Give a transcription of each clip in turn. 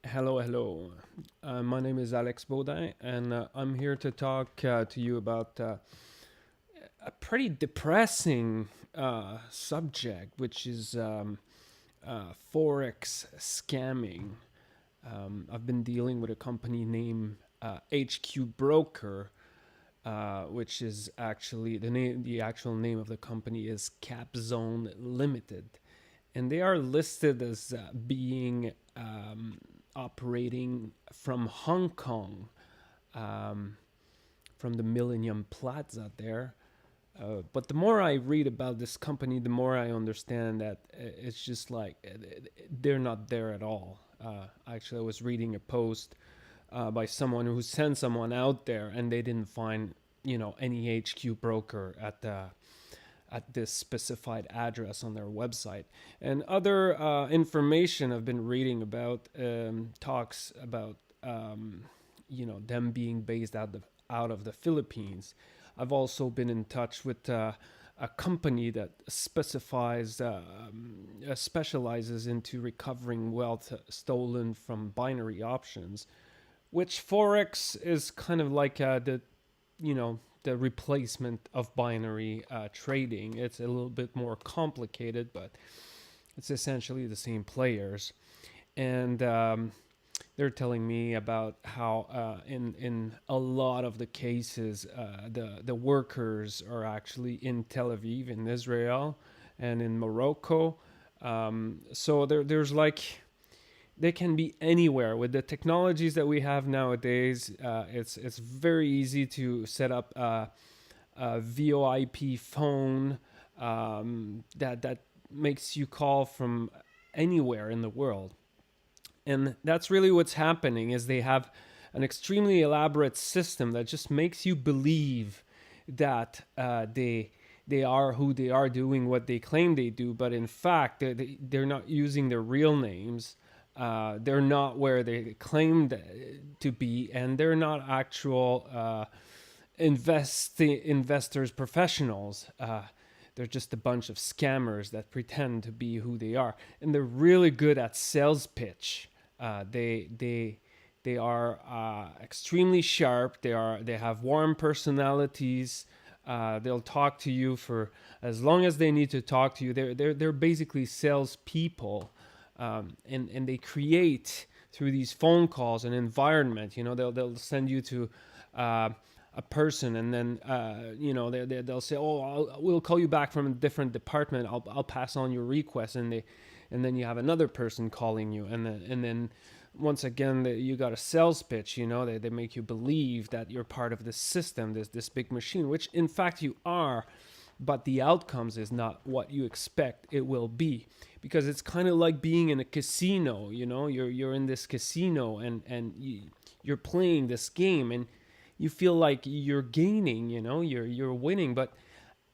Hello. My name is Alex Baudin, and I'm here to talk to you about a pretty depressing subject, which is Forex scamming. I've been dealing with a company named HQBroker, which is actually the name. The actual name of the company is Capzone Limited, and they are listed as being operating from Hong Kong, um, from the Millennium Plaza there. But the more I read about this company, the more I understand that it's just like they're not there at all. Actually, I was reading a post by someone who sent someone out there, and they didn't find any HQ broker at this specified address on their website. And other information I've been reading about talks about them being based out of the Philippines. I've also been in touch with a company that specializes into recovering wealth stolen from binary options, which forex is kind of like the replacement of binary trading. It's a little bit more complicated, but it's essentially the same players. And they're telling me about how in a lot of the cases the workers are actually in Tel Aviv in Israel and in Morocco. So there's like they can be anywhere with the technologies that we have nowadays. It's very easy to set up a VoIP phone that makes you call from anywhere in the world, and that's really what's happening. Is they have an extremely elaborate system that just makes you believe that they are who they are, doing what they claim they do, but in fact they're not using their real names. They're not where they claimed to be, and they're not actual investors professionals. They're just a bunch of scammers that pretend to be who they are, and they're really good at sales pitch. They are extremely sharp. They have warm personalities. They'll talk to you for as long as they need to talk to you. They're basically salespeople, and they create through these phone calls an environment. They'll send you to a person, and then they'll say, "Oh, we'll call you back from a different department. I'll pass on your request," and then you have another person calling you, and then once again you got a sales pitch. They make you believe that you're part of this system, this big machine, which in fact you are, but the outcomes is not what you expect it will be, because it's kind of like being in a casino. You're in this casino, and you're playing this game, and you feel like you're gaining. You're winning, but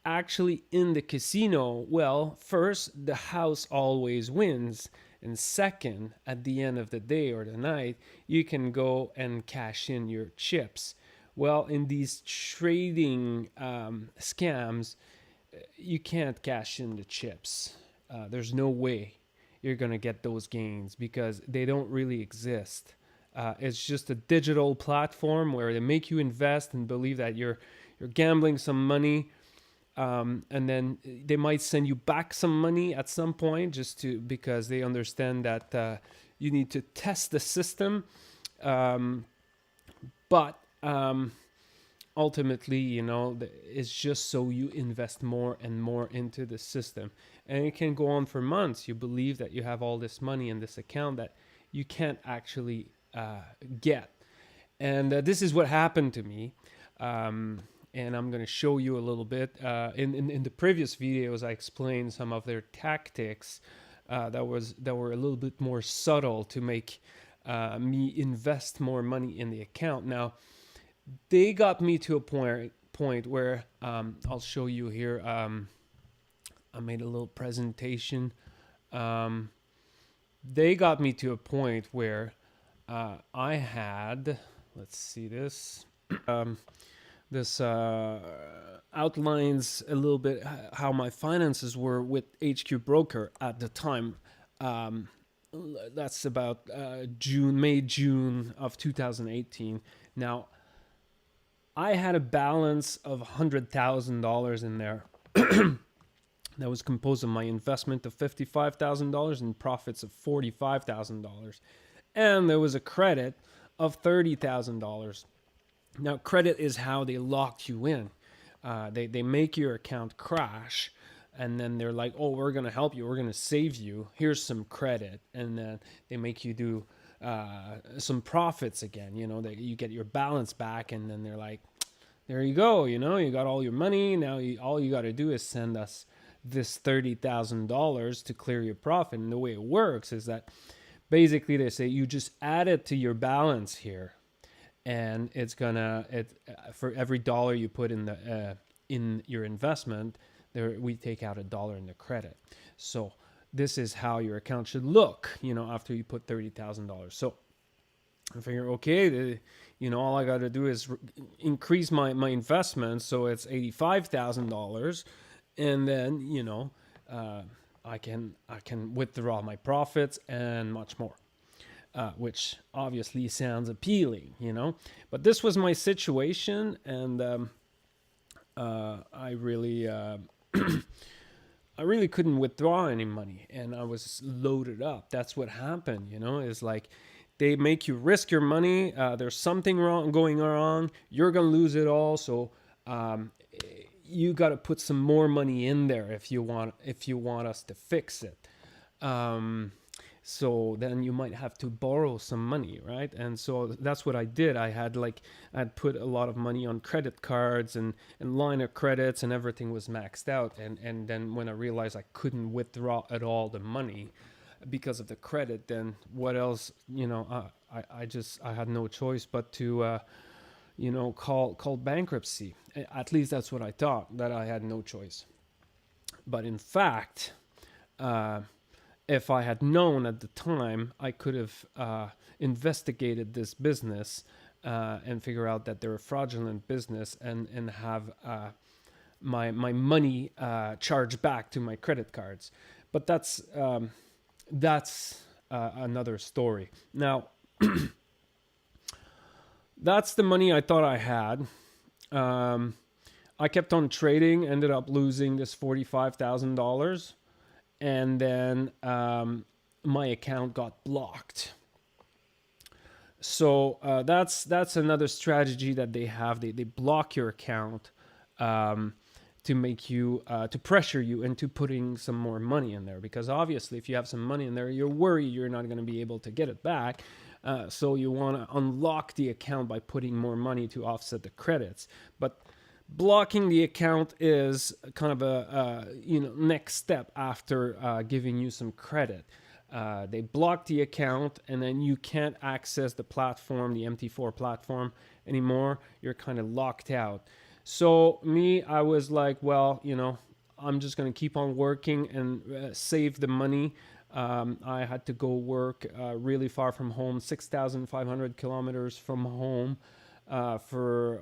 actually in the casino, well, first, the house always wins, and second, at the end of the day or the night, you can go and cash in your chips. Well, in these trading scams, you can't cash in the chips. There's no way you're going to get those gains, because they don't really exist. It's just a digital platform where they make you invest and believe that you're gambling some money, and then they might send you back some money at some point, just to because they understand that you need to test the system. But ultimately, it's just so you invest more and more into the system. And it can go on for months. You believe that you have all this money in this account that you can't actually get. And this is what happened to me. And I'm going to show you a little bit. In the previous videos, I explained some of their tactics that were a little bit more subtle to make me invest more money in the account. Now, they got me to a point where I'll show you here. I made a little presentation. They got me to a point where I had, let's see this. This outlines a little bit how my finances were with HQ Broker at the time. that's about May, June of 2018. Now, I had a balance of $100,000 in there. That was composed of my investment of $55,000 and profits of $45,000. And there was a credit of $30,000. Now, credit is how they locked you in. They make your account crash, and then they're like, oh, we're going to help you. We're going to save you. Here's some credit. And then they make you do some profits again. You get your balance back, and then they're like, there you go. You got all your money. Now all you got to do is send us this $30,000 to clear your profit. And the way it works is that basically they say you just add it to your balance here, and it's gonna for every dollar you put in your investment, we take out $1 in the credit. So this is how your account should look, after you put $30,000. So I figure, okay, all I got to do is increase my investment, so it's $85,000, and then I can withdraw my profits and much more, which obviously sounds appealing, But this was my situation, and I really I really couldn't withdraw any money, and I was loaded up. That's what happened, Is like they make you risk your money. There's something going wrong. You're gonna lose it all. So you got to put some more money in there if you want us to fix it. So then you might have to borrow some money, right? And so that's what I did. I'd put a lot of money on credit cards and line of credits, and everything was maxed out. And then when I realized I couldn't withdraw at all the money because of the credit, then what else? I had no choice but to call bankruptcy. At least that's what I thought, that I had no choice. But in fact, if I had known at the time, I could have investigated this business and figure out that they're a fraudulent business, and have my money charged back to my credit cards. But that's another story. Now, that's the money I thought I had. I kept on trading, ended up losing this $45,000. And then my account got blocked. So that's another strategy that they have. They block your account to make you to pressure you into putting some more money in there, because obviously if you have some money in there, you're worried you're not going to be able to get it back. So you want to unlock the account by putting more money to offset the credits. But blocking the account is kind of a next step after giving you some credit. They block the account, and then you can't access the platform, the MT4 platform anymore. You're kind of locked out. So I was like, well, I'm just going to keep on working and save the money. I had to go work really far from home, 6,500 kilometers from home, for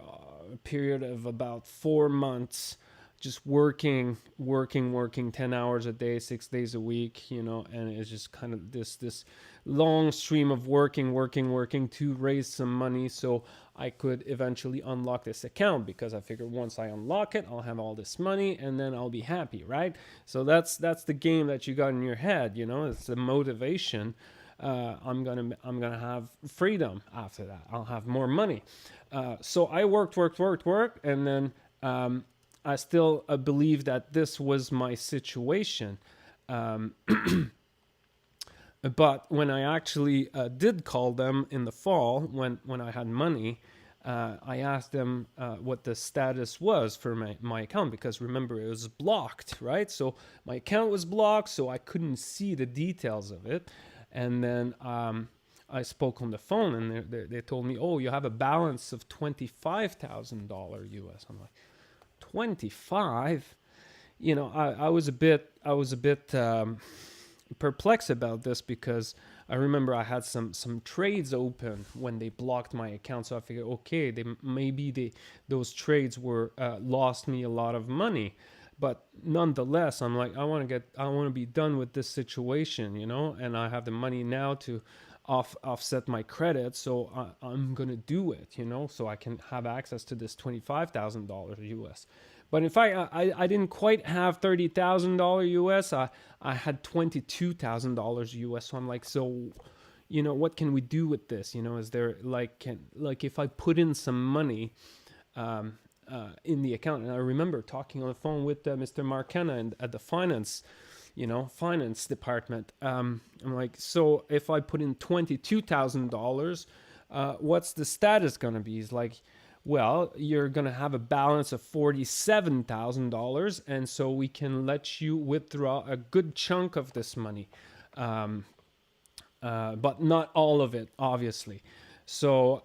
a period of about 4 months, just working 10 hours a day, 6 days a week, and it's just kind of this long stream of working to raise some money so I could eventually unlock this account, because I figured once I unlock it, I'll have all this money and then I'll be happy, right? So that's the game that you got in your head, it's the motivation. I'm gonna have freedom after that. I'll have more money. So I worked, and then I still believe that this was my situation. But when I actually did call them in the fall, when I had money, I asked them what the status was for my account, because remember, it was blocked, right? So my account was blocked, so I couldn't see the details of it. And then I spoke on the phone, and they told me, oh, you have a balance of $25,000 US. I'm like, 25? I was a bit perplexed about this, because I remember I had some trades open when they blocked my account. So I figured, okay, maybe those trades were lost me a lot of money. But nonetheless, I'm like, I want to be done with this situation, and I have the money now to offset my credit. So I'm going to do it, so I can have access to this $25,000 US. But in fact, I didn't quite have $30,000 US. I had $22,000 US. So I'm like, so, what can we do with this? Is there like if I put in some money, in the account. And I remember talking on the phone with Mr. Markena and at the finance department. I'm like, so if I put in $22,000, what's the status gonna be? He's like, well, you're gonna have a balance of $47,000, and so we can let you withdraw a good chunk of this money, but not all of it, obviously. So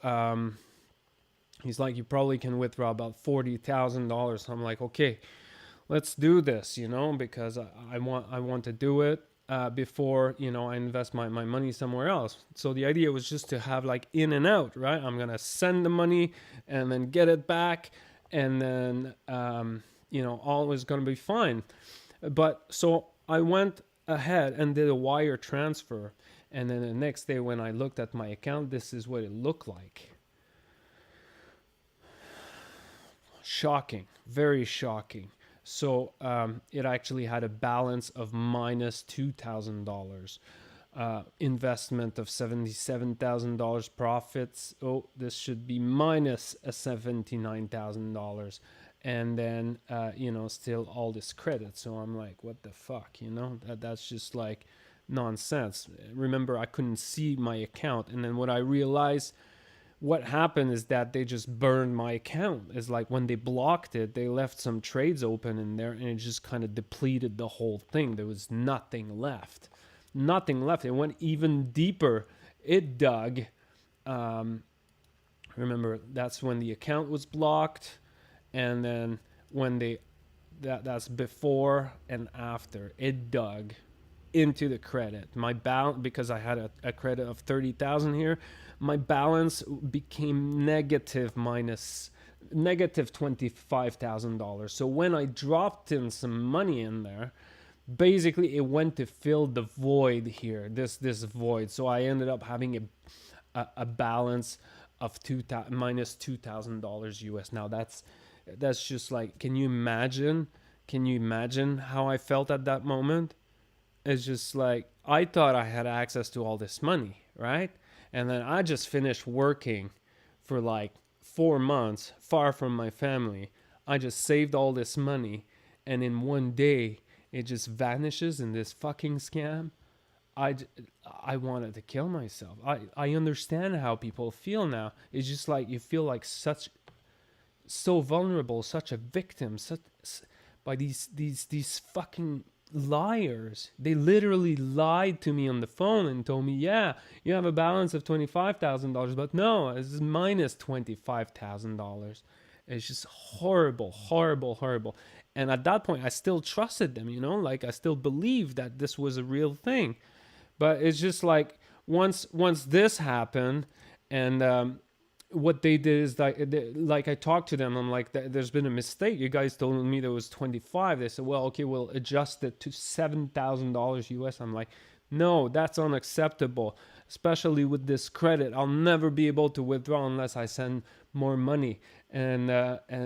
he's like, you probably can withdraw about $40,000. I'm like, okay, let's do this, because I want to do it before, I invest my money somewhere else. So the idea was just to have like in and out, right? I'm going to send the money and then get it back. And then, all was going to be fine. But so I went ahead and did a wire transfer. And then the next day when I looked at my account, this is what it looked like. Shocking, very shocking. So it actually had a balance of minus $2,000. Investment of $77,000, profits. Oh, this should be minus $79,000. And then, still all this credit. So I'm like, what the fuck, that's just like nonsense. Remember, I couldn't see my account. And then what I realized, what happened is that they just burned my account. It's like when they blocked it, they left some trades open in there and it just kind of depleted the whole thing. There was nothing left. Nothing left. It went even deeper. It dug. Remember, that's when the account was blocked. And then when that's before and after, it dug into the credit. My balance, because I had a credit of 30,000 here, my balance became negative $25,000. So when I dropped in some money in there, basically it went to fill the void here, this void. So I ended up having a balance of minus $2,000 US. Now that's just like, can you imagine how I felt at that moment? It's just like, I thought I had access to all this money, right? And then I just finished working for like 4 months, far from my family. I just saved all this money, and in one day, it just vanishes in this fucking scam. I wanted to kill myself. I understand how people feel now. It's just like you feel like so vulnerable, such a victim, by these fucking liars. They literally lied to me on the phone and told me, yeah, you have a balance of $25,000, but no, it's minus $25,000. It's just horrible, horrible, horrible. And at that point, I still trusted them, like I still believed that this was a real thing. But it's just like once this happened, and what they did is like I talked to them. I'm like, there's been a mistake. You guys told me there was 25. They said, well, okay, we'll adjust it to $7,000 US. I'm like, no, that's unacceptable, especially with this credit. I'll never be able to withdraw unless I send more money. And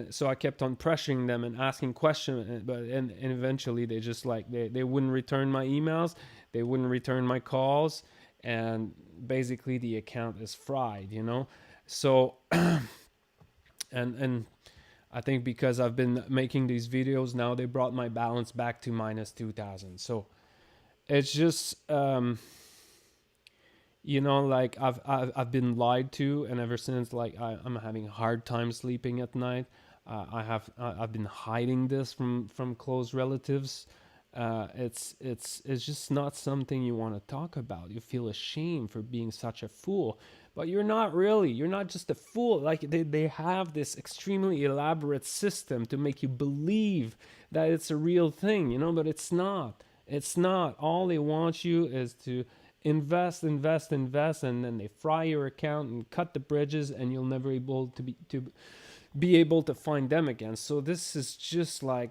so I kept on pressuring them and asking questions, and eventually they just like they wouldn't return my emails, they wouldn't return my calls, and basically the account is fried, So, and I think because I've been making these videos now, they brought my balance back to minus 2,000. So it's just, like I've been lied to, and ever since, like I'm having a hard time sleeping at night. I've been hiding this from close relatives. It's just not something you want to talk about. You feel ashamed for being such a fool, but you're not really. You're not just a fool. Like they have this extremely elaborate system to make you believe that it's a real thing, but it's not. It's not. All they want you is to invest, and then they fry your account and cut the bridges, and you'll never be able to find them again. So this is just like,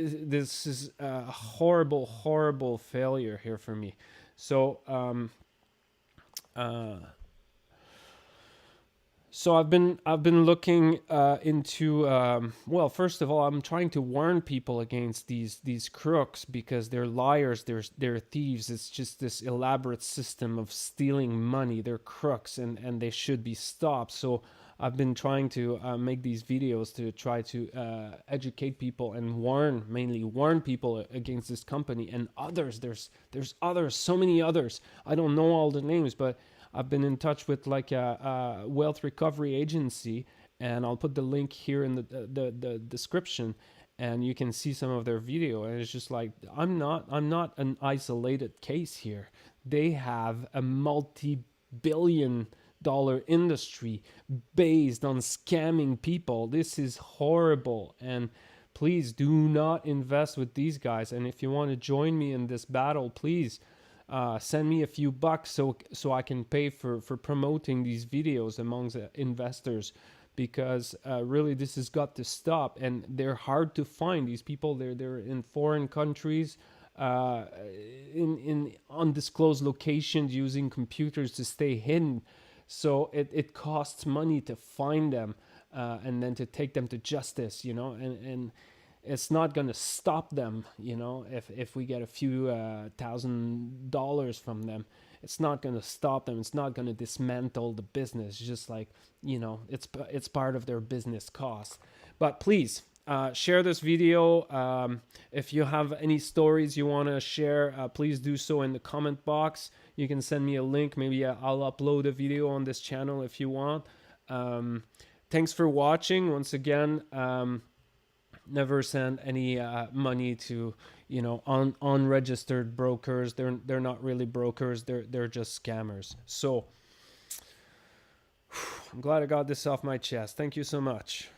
this is a horrible failure here for me. So uh, so I've been looking into well, first of all, I'm trying to warn people against these crooks, because they're liars, they're thieves. It's just this elaborate system of stealing money. They're crooks, and they should be stopped. So I've been trying to make these videos to try to educate people and mainly warn people against this company and others. There's others, so many others. I don't know all the names, but I've been in touch with like a wealth recovery agency, and I'll put the link here in the description, and you can see some of their video. And it's just like, I'm not an isolated case here. They have a multi-billion-dollar industry based on scamming people. This is horrible, and please do not invest with these guys. And if you want to join me in this battle, please send me a few bucks so I can pay for promoting these videos amongst investors, because really this has got to stop. And they're hard to find. These people, they're in foreign countries, in undisclosed locations, using computers to stay hidden. So it costs money to find them, and then to take them to justice, and it's not going to stop them, if we get a few $1,000 from them. It's not going to stop them. It's not going to dismantle the business. Just like, it's part of their business cost. But please share this video. If you have any stories you want to share, please do so in the comment box. You can send me a link. Maybe I'll upload a video on this channel if you want. Thanks for watching. Once again, never send any money to unregistered brokers. They're not really brokers. They're just scammers. So I'm glad I got this off my chest. Thank you so much.